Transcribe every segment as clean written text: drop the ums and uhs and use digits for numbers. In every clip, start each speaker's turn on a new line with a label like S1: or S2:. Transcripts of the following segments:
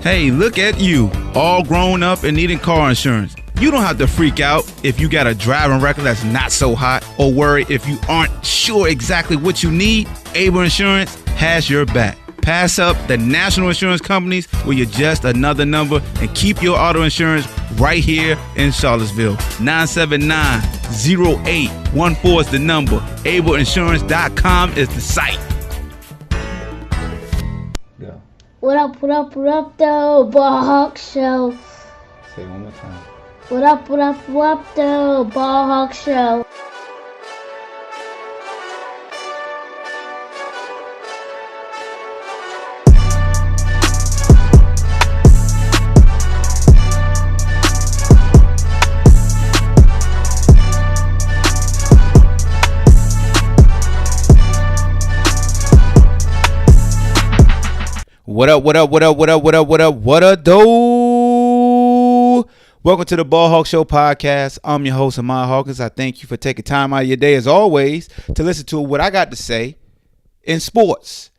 S1: Hey, look at you, all grown up and needing car insurance. You don't have to freak out if you got a driving record that's not so hot or worry if you aren't sure exactly what you need. Able Insurance has your back. Pass up the national insurance companies where you're just another number and keep your auto insurance right here in Charlottesville. 979-0814 is the number. AbleInsurance.com is the site.
S2: Go.
S3: What up, though, BallHawk Show.
S2: Say it one more time.
S3: What up, though, BallHawk Show.
S1: What up, though? Welcome to the BallHawk Show podcast. I'm your host, Ahmad Hawkins. I thank you for taking time out of your day, as always, to listen to what I got to say in sports.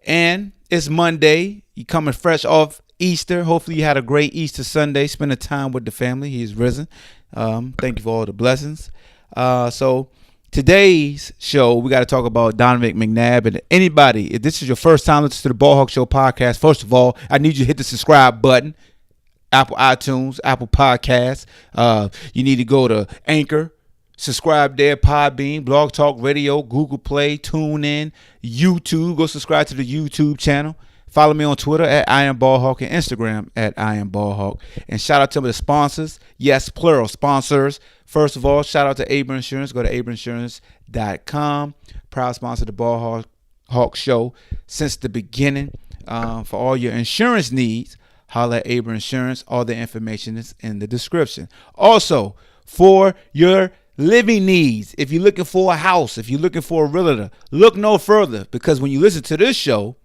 S1: And it's Monday. You coming fresh off Easter. Hopefully you had a great Easter Sunday, spending time with the family. He is risen. Thank you for all the blessings. So today's show, we got to talk about Donovan McNabb. And anybody, if this is your first time listening to the BallHawk Show podcast, first of all, I need you to hit the subscribe button. Apple iTunes, Apple Podcasts. You need to go to Anchor, subscribe there, PodBean, BlogTalk Radio, Google Play, TuneIn, YouTube. Go subscribe to the YouTube channel. Follow me on Twitter at I am BallHawk and Instagram at I am BallHawk. And shout out to the sponsors. Yes, plural sponsors. First of all, shout out to Able Insurance. Go to ableinsurance.com. Proud sponsor of the BallHawk Show since the beginning. For all your insurance needs, holla at Able Insurance. All the information is in the description. Also, for your living needs, if you're looking for a house, if you're looking for a realtor, look no further, because when you listen to this show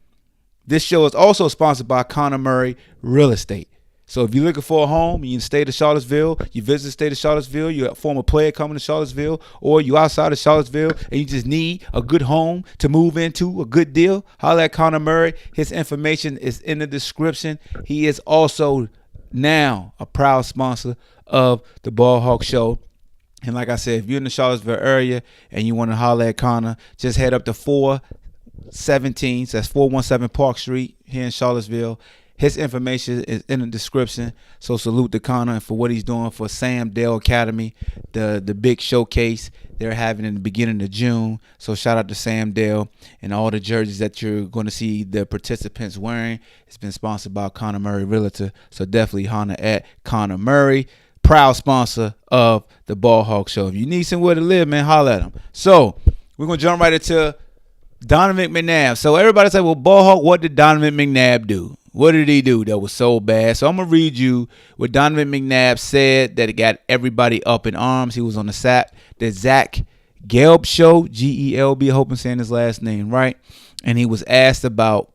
S1: is also sponsored by Connor Murray Real Estate. So if you're looking for a home, you in the state of Charlottesville, you visit the state of Charlottesville, you're a former player coming to Charlottesville, or you outside of Charlottesville and you just need a good home to move into, a good deal, holla at Connor Murray. His information is in the description. He is also now a proud sponsor of the BallHawk Show. And like I said, if you're in the Charlottesville area and you want to holla at Connor, just head up to 417, so that's 417 Park Street here in Charlottesville. His information is in the description. So salute to Connor and for what he's doing for Sam Dell Academy, the big showcase they're having in the beginning of June. So shout out to Sam Dell and all the jerseys that you're going to see the participants wearing. It's been sponsored by Connor Murray Realtor. So definitely holler at Connor Murray, proud sponsor of the BallHawk Show. If you need somewhere to live, man, holler at him. So we're going to jump right into Donovan McNabb. So everybody's like, well, BallHawk, what did Donovan McNabb do? What did he do that was so bad? So I'm going to read you what Donovan McNabb said that it got everybody up in arms. He was on the Zach Gelb show, Gelb, I hope I'm saying his last name right. And he was asked about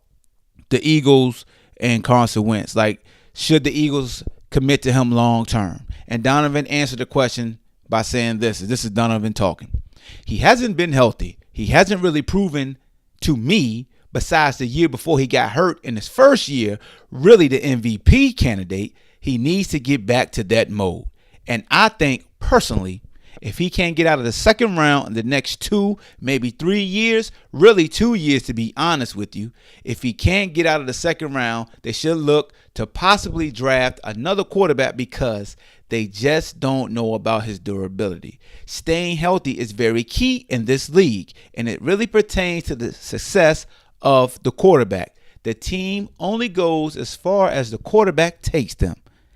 S1: the Eagles and Carson Wentz. Like, should the Eagles commit to him long term? And Donovan answered the question by saying this is Donovan talking. He hasn't been healthy. He hasn't really proven to me, besides the year before he got hurt in his first year, really the MVP candidate. He needs to get back to that mode. And I think personally, if he can't get out of the second round in the next 2, maybe 3 years, really 2 years to be honest with you, if he can't get out of the second round, they should look to possibly draft another quarterback because they just don't know about his durability. Staying healthy is very key in this league, and it really pertains to the success of the quarterback. The team only goes as far as the quarterback takes them.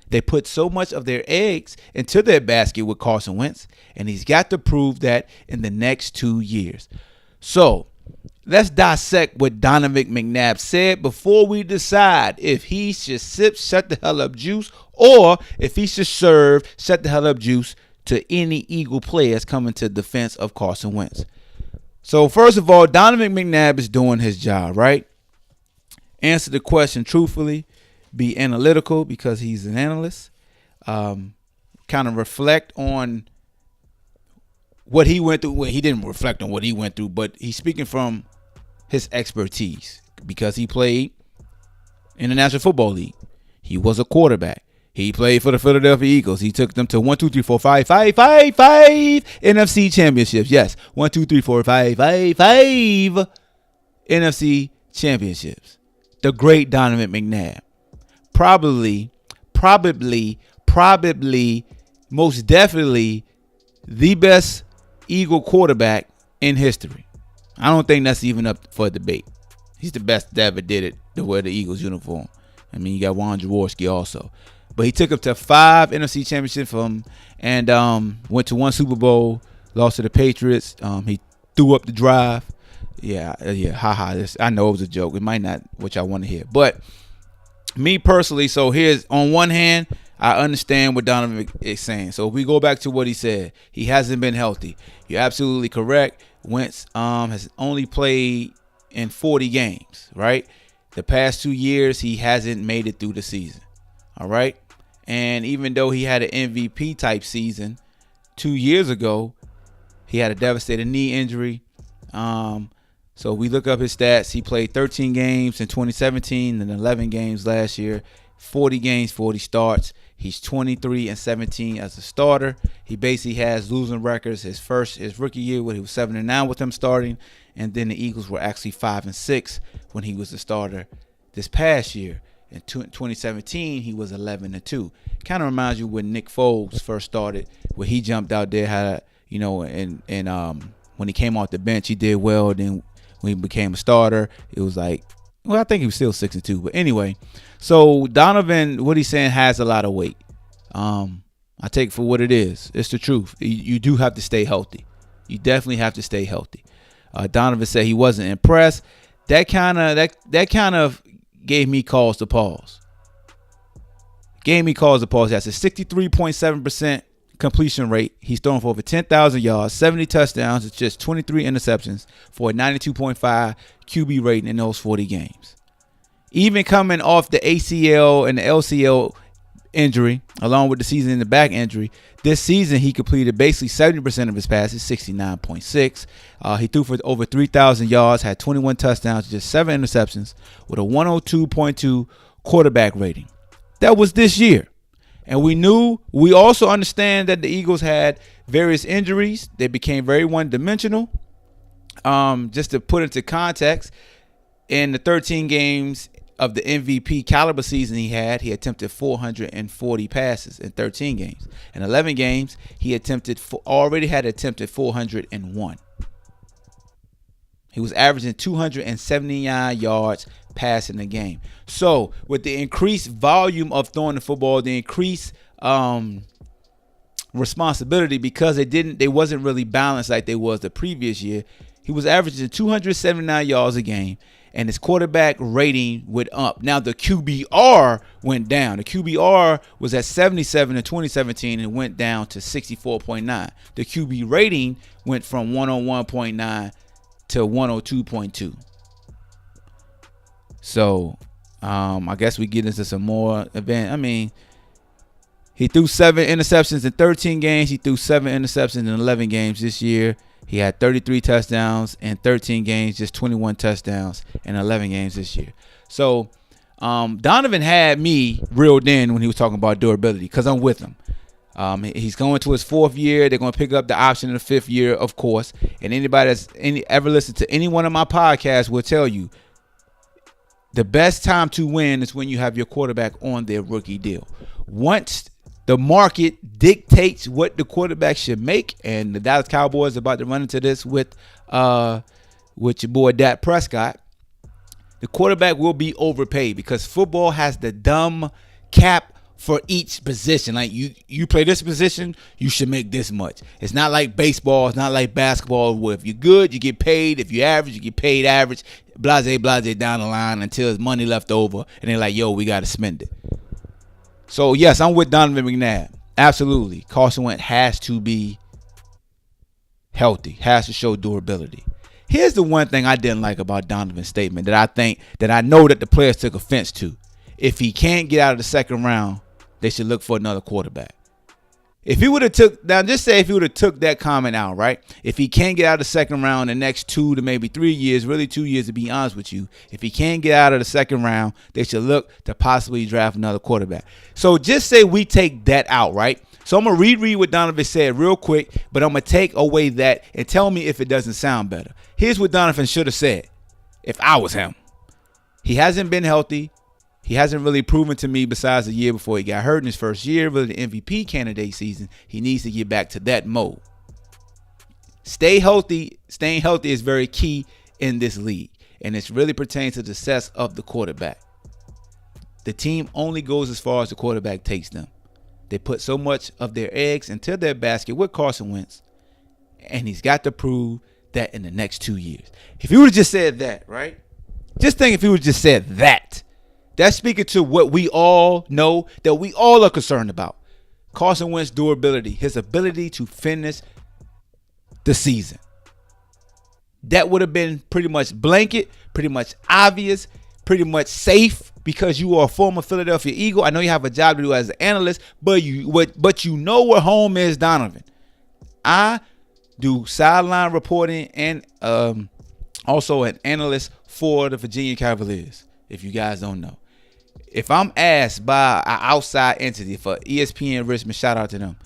S1: They put so much of their eggs into their basket with Carson Wentz, and he's got to prove that in the next 2 years. So let's dissect what Donovan McNabb said before we decide if he should sip shut the hell up juice or if he should serve shut the hell up juice to any Eagle players coming to defense of Carson Wentz. So first of all, Donovan McNabb is doing his job, right? Answer the question truthfully. Be analytical because he's an analyst. Kind of reflect on what he went through. Well, he didn't reflect on what he went through, but he's speaking from his expertise because he played in the National Football League. He was a quarterback. He played for the Philadelphia Eagles. He took them to 1, 2, 3, 4, 5 NFC championships. Yes, 1, 2, 3, 4, 5 NFC championships. The great Donovan McNabb. Probably, most definitely the best Eagle quarterback in history. I don't think that's even up for debate. He's the best that ever did it to wear the Eagles uniform. I mean, you got Ron Jaworski also. But he took up to 5 NFC championships from and went to 1 Super Bowl, lost to the Patriots. He threw up the drive. Yeah, haha. I know it was a joke. It might not what y'all want to hear. But me personally, so here's on one hand, I understand what Donovan is saying. So if we go back to what he said, he hasn't been healthy. You're absolutely correct. Wentz has only played in 40 games, right? The past 2 years, he hasn't made it through the season. All right. And even though he had an MVP type season 2 years ago, he had a devastating knee injury. So we look up his stats. He played 13 games in 2017 and 11 games last year, 40 games, 40 starts. He's 23-17 as a starter. He basically has losing records. His rookie year when he was 7-9 with them starting, and then the Eagles were actually 5-6 when he was the starter this past year. In 2017, he was 11-2. Kind of reminds you when Nick Foles first started, where he jumped out there, had and when he came off the bench, he did well. Then when he became a starter, it was like, well, I think he was still 6-2. But anyway, so Donovan, what he's saying has a lot of weight. I take it for what it is. It's the truth. You do have to stay healthy. You definitely have to stay healthy. Donovan said he wasn't impressed. That kind of gave me cause to pause. That's a 63.7% completion rate. He's thrown for over 10,000 yards, 70 touchdowns. It's just 23 interceptions for a 92.5 QB rating in those 40 games. Even coming off the ACL and the LCL injury, along with the season in the back injury, this season he completed basically 70% of his passes, 69.6. He threw for over 3,000 yards, had 21 touchdowns, just 7 interceptions, with a 102.2 quarterback rating. That was this year. And we also understand that the Eagles had various injuries. They became very one-dimensional. Just to put into context, in the 13 games of the MVP caliber season he attempted 440 passes in 13 games. In 11 games, he already had attempted 401. He was averaging 279 yards passing the game. So with the increased volume of throwing the football, the increased responsibility, because they wasn't really balanced like they was the previous year, he was averaging 279 yards a game, and his quarterback rating went up. Now the QBR went down. The QBR was at 77 in 2017 and went down to 64.9. The QB rating went from 101.9 to 102.2. So I guess we get into some more event. I mean, he threw 7 interceptions in 13 games. He threw 7 interceptions in 11 games this year. He had 33 touchdowns in 13 games, just 21 touchdowns in 11 games this year. So Donovan had me reeled in when he was talking about durability, because I'm with him. He's going to his 4th year. They're going to pick up the option in the 5th year, of course. And anybody that's ever listened to any one of my podcasts will tell you the best time to win is when you have your quarterback on their rookie deal. Once the market dictates what the quarterback should make, and the Dallas Cowboys are about to run into this with your boy Dak Prescott, the quarterback will be overpaid, because football has the dumb cap for each position. Like you play this position, you should make this much. It's not like baseball. It's not like basketball, where if you're good, you get paid. If you're average, you get paid average. Blase down the line until there's money left over, and they're like, yo, we got to spend it. So, yes, I'm with Donovan McNabb. Absolutely. Carson Wentz has to be healthy, has to show durability. Here's the one thing I didn't like about Donovan's statement that I know that the players took offense to. If he can't get out of the second round, they should look for another quarterback. If he would have took now, just say if he would have took that comment out, right? If he can't get out of the second round in the next 2 to maybe 3 years, really 2 years to be honest with you, if he can't get out of the second round, they should look to possibly draft another quarterback. So just say we take that out, right? So I'm gonna reread what Donovan said real quick, but I'm gonna take away that and tell me if it doesn't sound better. Here's what Donovan should have said if I was him. He hasn't been healthy. He hasn't really proven to me besides the year before he got hurt in his first year, really the MVP candidate season. He needs to get back to that mode. Stay healthy. Staying healthy is very key in this league, and it really pertains to the success of the quarterback. The team only goes as far as the quarterback takes them. They put so much of their eggs into their basket with Carson Wentz, and he's got to prove that in the next 2 years. If he would have just said that, right? Just think if he would have just said that. That's speaking to what we all know, that we all are concerned about. Carson Wentz's durability, his ability to finish the season. That would have been pretty much blanket, pretty much obvious, pretty much safe because you are a former Philadelphia Eagle. I know you have a job to do as an analyst, but you know where home is, Donovan. I do sideline reporting and also an analyst for the Virginia Cavaliers, if you guys don't know. If I'm asked by an outside entity, for ESPN Richmond, shout out to them,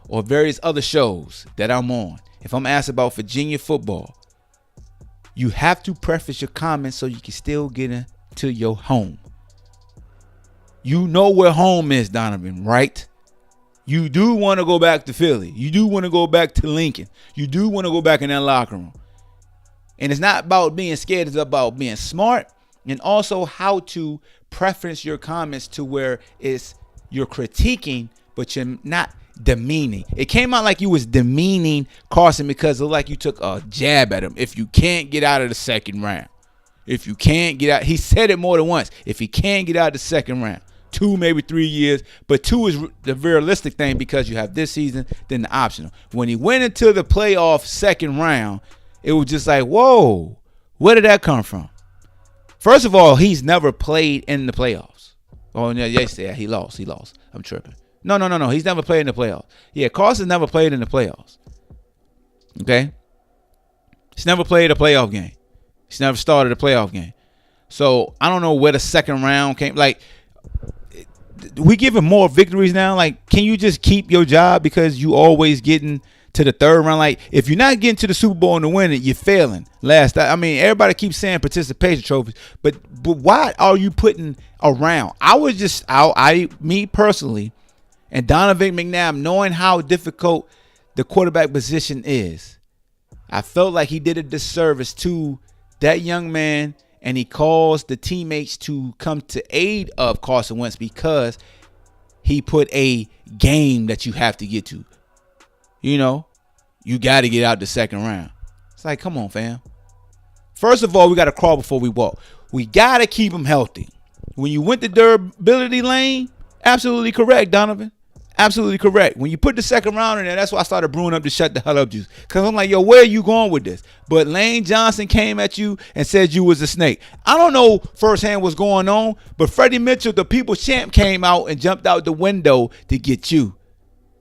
S1: or various other shows that I'm on, if I'm asked about Virginia football, you have to preface your comments so you can still get into your home. You know where home is, Donovan, right? You do want to go back to Philly. You do want to go back to Lincoln. You do want to go back in that locker room. And it's not about being scared. It's about being smart and also how to preference your comments to where you're critiquing, but you're not demeaning. It came out like you was demeaning Carson because it looked like you took a jab at him. If you can't get out of the second round, if you can't get out, he said it more than once. If he can't get out of the second round, 2, maybe 3 years, but 2 is the realistic thing because you have this season, then the optional. When he went into the playoff second round, it was just like, whoa, where did that come from? First of all, he's never played in the playoffs. Oh, yeah, yeah, he lost. I'm tripping. No. He's never played in the playoffs. Yeah, Carson never played in the playoffs. Okay? He's never played a playoff game. He's never started a playoff game. So, I don't know where the second round came. Like, we give him more victories now. Like, can you just keep your job because you always getting to the third round? Like, if you're not getting to the Super Bowl and to win it, you're failing. Everybody keeps saying participation trophies, but why are you putting around? Me personally, and Donovan McNabb, knowing how difficult the quarterback position is, I felt like he did a disservice to that young man, and he caused the teammates to come to aid of Carson Wentz because he put a game that you have to get to. You know, you got to get out the second round. It's like, come on, fam. First of all, we got to crawl before we walk. We got to keep him healthy. When you went the durability lane, absolutely correct, Donovan. Absolutely correct. When you put the second round in there, that's why I started brewing up the shut the hell up juice. Because I'm like, yo, where are you going with this? But Lane Johnson came at you and said you was a snake. I don't know firsthand what's going on, but Freddie Mitchell, the people's champ, came out and jumped out the window to get you.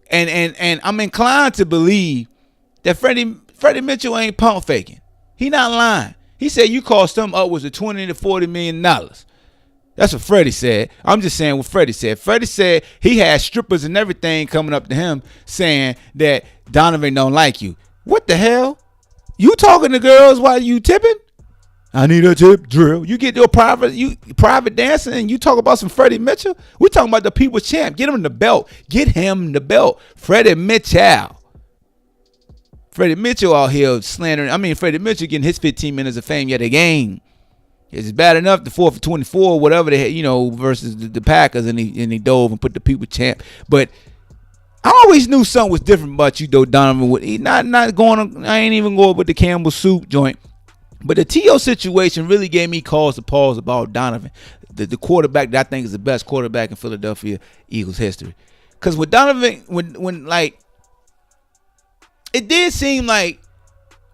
S1: And I'm inclined to believe that Freddie Mitchell ain't pump faking. He not lying. He said you cost him upwards of $20 to $40 million. That's what Freddie said. I'm just saying what Freddie said. Freddie said he had strippers and everything coming up to him saying that Donovan don't like you. What the hell? You talking to girls while you tipping? I need a tip drill. You get your private dancing and you talk about some Freddie Mitchell? We talking about the people's champ. Get him the belt. Get him the belt. Freddie Mitchell. Freddie Mitchell out here slandering. Freddie Mitchell getting his 15 minutes of fame yet again. It's bad enough the 4 for 24, whatever they had, versus the Packers, and he dove and put the people champ. But I always knew something was different about you, though, Donovan. He not going. I ain't even going with the Campbell soup joint. But the T.O. situation really gave me cause to pause about Donovan, the quarterback that I think is the best quarterback in Philadelphia Eagles history. Because with Donovan, when it did seem like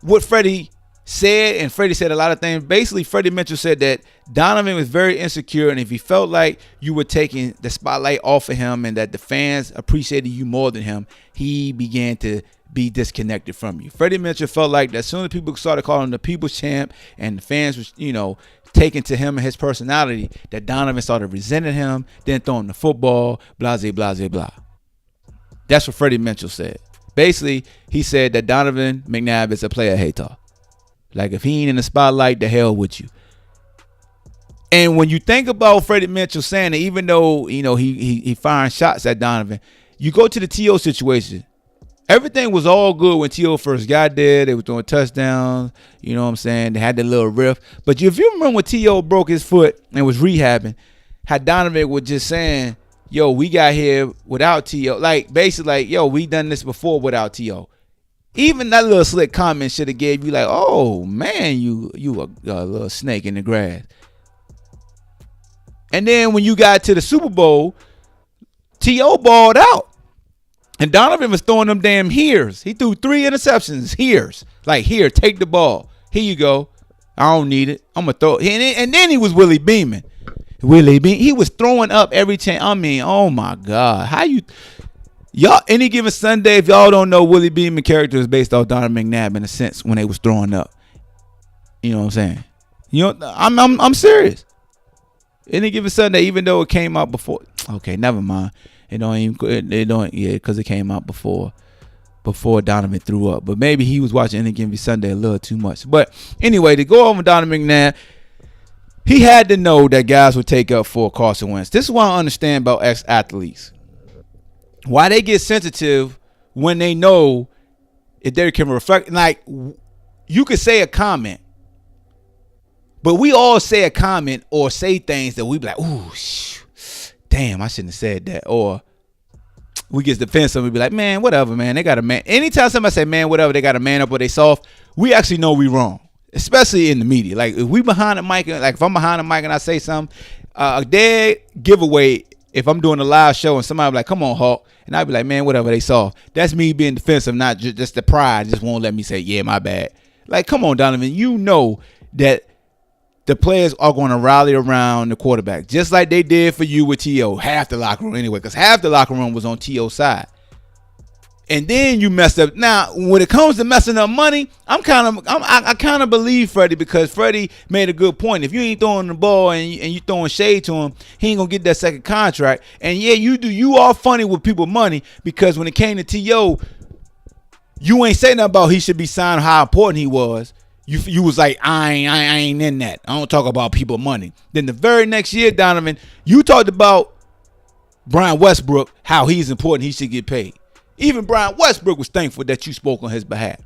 S1: what Freddie said, and Freddie said a lot of things. Basically, Freddie Mitchell said that Donovan was very insecure, and if he felt like you were taking the spotlight off of him and that the fans appreciated you more than him, he began to be disconnected from you. Freddie Mitchell felt like that as soon as people started calling him the people's champ and the fans was, taken to him and his personality, that Donovan started resenting him, then throwing the football, blah, blah, blah, blah. That's what Freddie Mitchell said. Basically, he said that Donovan McNabb is a player hater. Like, if he ain't in the spotlight, the hell with you. And when you think about Freddie Mitchell saying that, even though, he firing shots at Donovan, you go to the T.O. situation. Everything was all good when T.O. first got there. They were throwing touchdowns. You know what I'm saying? They had that little riff. But if you remember when T.O. broke his foot and was rehabbing, how Donovan was just saying, yo, we got here without T.O. Like, basically, like, yo, we done this before without T.O. Even that little slick comment should have gave you like, oh, man, you a little snake in the grass. And then when you got to the Super Bowl, T.O. balled out. And Donovan was throwing them damn heres. He threw 3 interceptions. Heres. Like, here, take the ball. Here you go. I don't need it. I'm going to throw it. And then he was Willie beaming. He was throwing up every chance. I mean, oh, my God. How you... Y'all, any given Sunday, if y'all don't know, Willie Beeman character is based off Donovan McNabb in a sense when they was throwing up. You know what I'm saying? I'm serious. Any given Sunday, even though it came out before. Okay, never mind. Because it came out before Donovan threw up. But maybe he was watching Any Given Sunday a little too much. But anyway, to go over Donovan McNabb, he had to know that guys would take up for Carson Wentz. This is what I understand about ex-athletes. Why they get sensitive when they know if they can reflect. Like, you could say a comment, but we all say a comment or say things that we be like, ooh, damn, I shouldn't have said that. Or we get defensive and we be like, man, whatever, man. They got a man. Anytime somebody say, man, whatever, they got a man up or they soft, we actually know we wrong, especially in the media. Like, if we behind the mic, like if I'm behind the mic and I say something, a dead giveaway. If I'm doing a live show and somebody be like, come on, Hawk, and I'd be like, man, whatever, they saw. That's me being defensive, not just the pride. Just won't let me say, yeah, my bad. Like, come on, Donovan. You know that the players are going to rally around the quarterback, just like they did for you with T.O. Half the locker room anyway, because half the locker room was on T.O.'s side. And then you messed up. Now, when it comes to messing up money, I kind of believe Freddie, because Freddie made a good point. If you ain't throwing the ball and you throwing shade to him, he ain't gonna get that second contract. And yeah, you are funny with people money, because when it came to T.O., you ain't say nothing about he should be signed, how important he was. You was like, I ain't in that. I don't talk about people money. Then the very next year, Donovan, you talked about Brian Westbrook, how he's important, he should get paid. Even Brian Westbrook was thankful that you spoke on his behalf.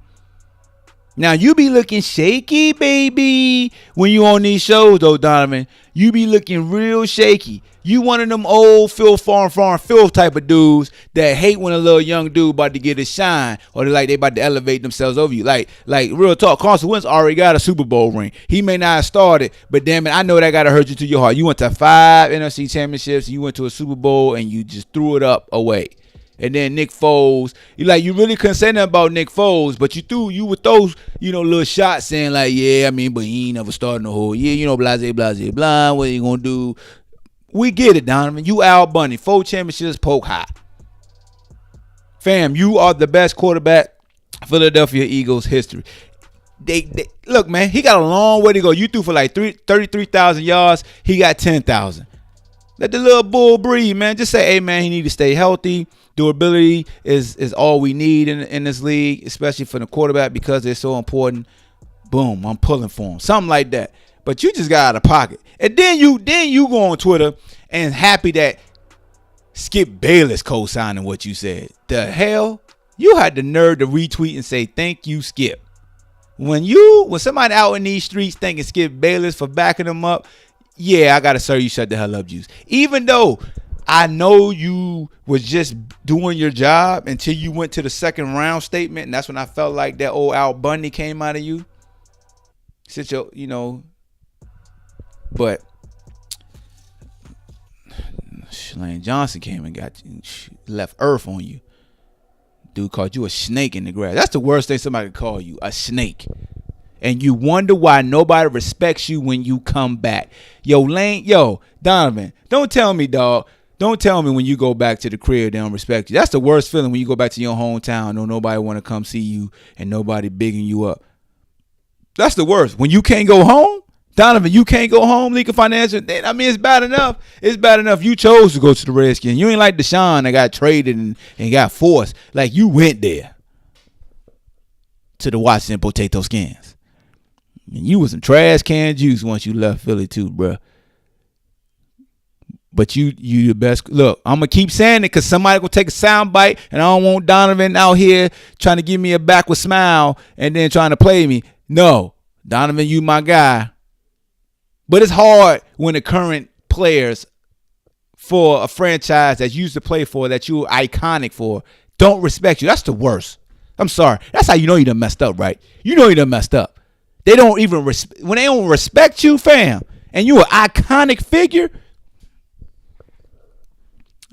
S1: Now, you be looking shaky, baby, when you on these shows, though, Donovan. You be looking real shaky. You one of them old Phil Farm Phil type of dudes that hate when a little young dude about to get his shine, or they about to elevate themselves over you. Like real talk, Carson Wentz already got a Super Bowl ring. He may not have started, but damn it, I know that got to hurt you to your heart. You went to 5 NFC championships, you went to a Super Bowl, and you just threw it up away. And then Nick Foles, you really couldn't say nothing about Nick Foles, but you with those, little shots saying like, yeah, I mean, but he ain't never started the whole year, blase, blah, what you gonna do? We get it, Donovan. You Al Bundy, 4 championships, poke high. Fam, you are the best quarterback Philadelphia Eagles history. They look, man, he got a long way to go. You threw for like 33,000 yards. He got 10,000. Let the little bull breathe, man. Just say, hey, man, he need to stay healthy. Durability is all we need in this league, especially for the quarterback, because they're so important. Boom, I'm pulling for him. Something like that. But you just got out of pocket. And then you go on Twitter and happy that Skip Bayless co-signing what you said. The hell? You had the nerve to retweet and say, thank you, Skip. When somebody out in these streets thanking Skip Bayless for backing them up, yeah, I got to serve you shut the hell up, juice. Even though I know you was just doing your job until you went to the second round statement, and that's when I felt like that old Al Bundy came out of you. But Lane Johnson came and got you, left earth on you. Dude called you a snake in the grass. That's the worst thing somebody could call you, a snake. And you wonder why nobody respects you when you come back. Donovan, don't tell me, dog. Don't tell me when you go back to the crib they don't respect you. That's the worst feeling when you go back to your hometown. Nobody want to come see you and nobody bigging you up. That's the worst. When you can't go home, Donovan, you can't go home, Lincoln Financial. I mean, it's bad enough. It's bad enough you chose to go to the Redskins. You ain't like Deshaun that got traded and got forced. Like, you went there to the Washington Potato Skins. And you was some trash can juice once you left Philly too, bro. But you the best. Look, I'm going to keep saying it because somebody going to take a sound bite, and I don't want Donovan out here trying to give me a backward smile and then trying to play me. No, Donovan, you my guy. But it's hard when the current players for a franchise that you used to play for, that you were iconic for, don't respect you. That's the worst. I'm sorry. That's how you know you done messed up, right? You know you done messed up. They don't even when they don't respect you, fam, and you an iconic figure.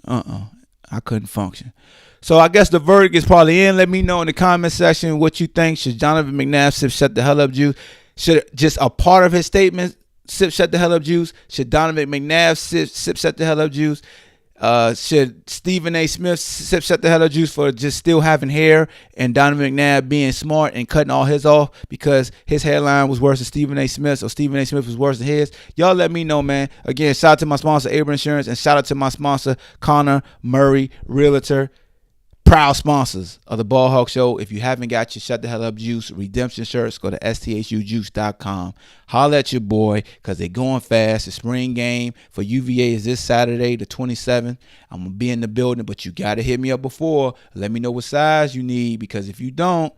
S1: I couldn't function. So I guess the verdict is probably in. Let me know in the comment section what you think. Should Donovan McNabb sip shut the hell up juice? Should just a part of his statement sip shut the hell up juice? Should Donovan McNabb sip shut the hell up juice? Should Stephen A. Smith sip shut the hell up juice for just still having hair and Donovan McNabb being smart and cutting all his off because his hairline was worse than Stephen A. Smith's or Stephen A. Smith was worse than his? Y'all let me know, man. Again, shout out to my sponsor, Able Insurance, and shout out to my sponsor, Connor Murray, Realtor. Proud sponsors of the Ball Hawk Show. If you haven't got your Shut the Hell Up Juice redemption shirts, go to sthujuice.com. Holla at your boy because they're going fast. The spring game for UVA is this Saturday, the 27th. I'm going to be in the building, but you got to hit me up before. Let me know what size you need because if you don't,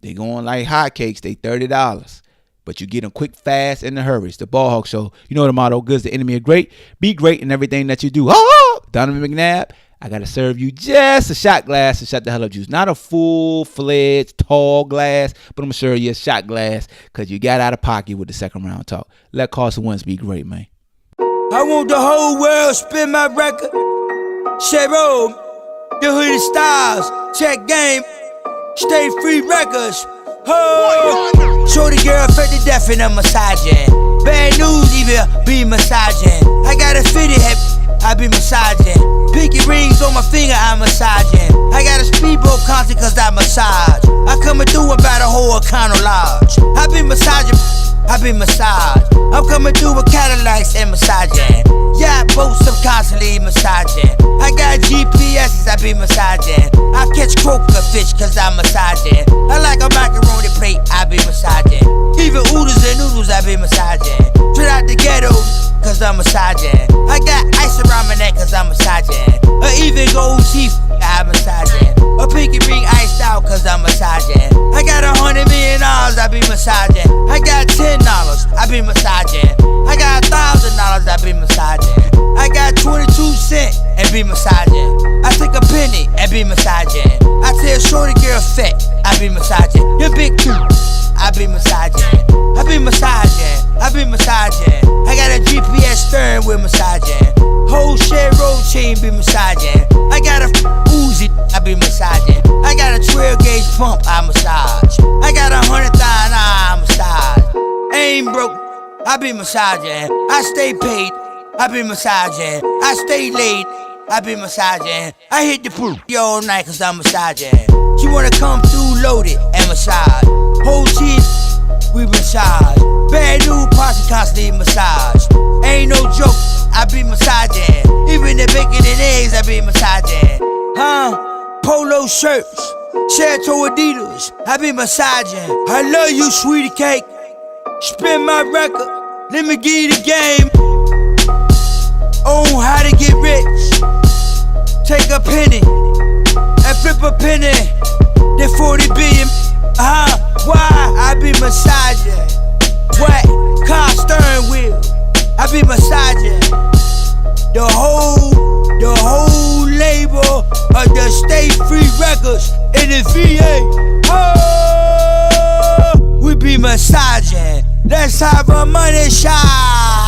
S1: they going like hotcakes. They $30. But you get them quick, fast, and in a hurry. It's the Ball Hawk Show. You know the motto, good is the enemy of great. Be great in everything that you do. Oh, Donovan McNabb. I got to serve you just a shot glass of Shut the Hell Up Juice. Not a full-fledged, tall glass, but I'm going to serve you a shot glass because you got out of pocket with the second round talk. Let Carson Wentz be great, man.
S4: I want the whole world spin my record. Cheryl, the hoodie styles, check game, stay free records. Oh, shorty girl fed to death in a massaging. Bad news, even be massaging. I got a fitted head. I be massaging. Pinky rings on my finger, I'm massaging. I got a speedboat concert cause I massage. I coming through about a whole Econo Lodge. I be massaging, I be massage. I'm coming through with Cadillacs and massaging. Yeah, boats I'm constantly massaging. I got GPS's, I be massaging. I catch croaker fish cause I'm massaging. I like a macaroni plate, I be massaging. Even oodles and noodles, I be massaging. Straight out the ghetto cause I'm massaging. I got ice around my neck cause I'm massaging. Or even gold teeth, I'm massaging. A pinky ring iced out cause I'm massaging. I got $100 million, I be massaging. I got $10, I be massaging. I got $1,000, I be massaging. I got 22 cents and be massaging. I take a penny and be massaging. I tell shorty girl fat, I be massaging. Your big tooth, I be massaging. I be massaging, I be massaging. I got a GPS steering wheel massaging. Whole share road chain be massaging. I got a Uzi, I be massaging. I got a 12 gauge pump, I massage. I got 100,000, I massage. I ain't broke, I be massaging. I stay paid, I be massaging. I stay late, I be massaging. I hit the pool all night cause I'm massaging. She wanna come through loaded and massage. Whole cheese, we massage. Bad new posse constantly massage. Ain't no joke, I be massaging. Even the bacon and eggs, I be massaging. Polo shirts, Chateau Adidas, I be massaging. I love you, sweetie cake. Spin my record, let me give you the game. On how to get rich. Take a penny and flip a penny. Then 40 billion. Why? I be massaging. What? Car steering wheel. I be massaging. The whole label of the Stay Free Records in the VA. Oh, we be massaging. Let's have a money shot.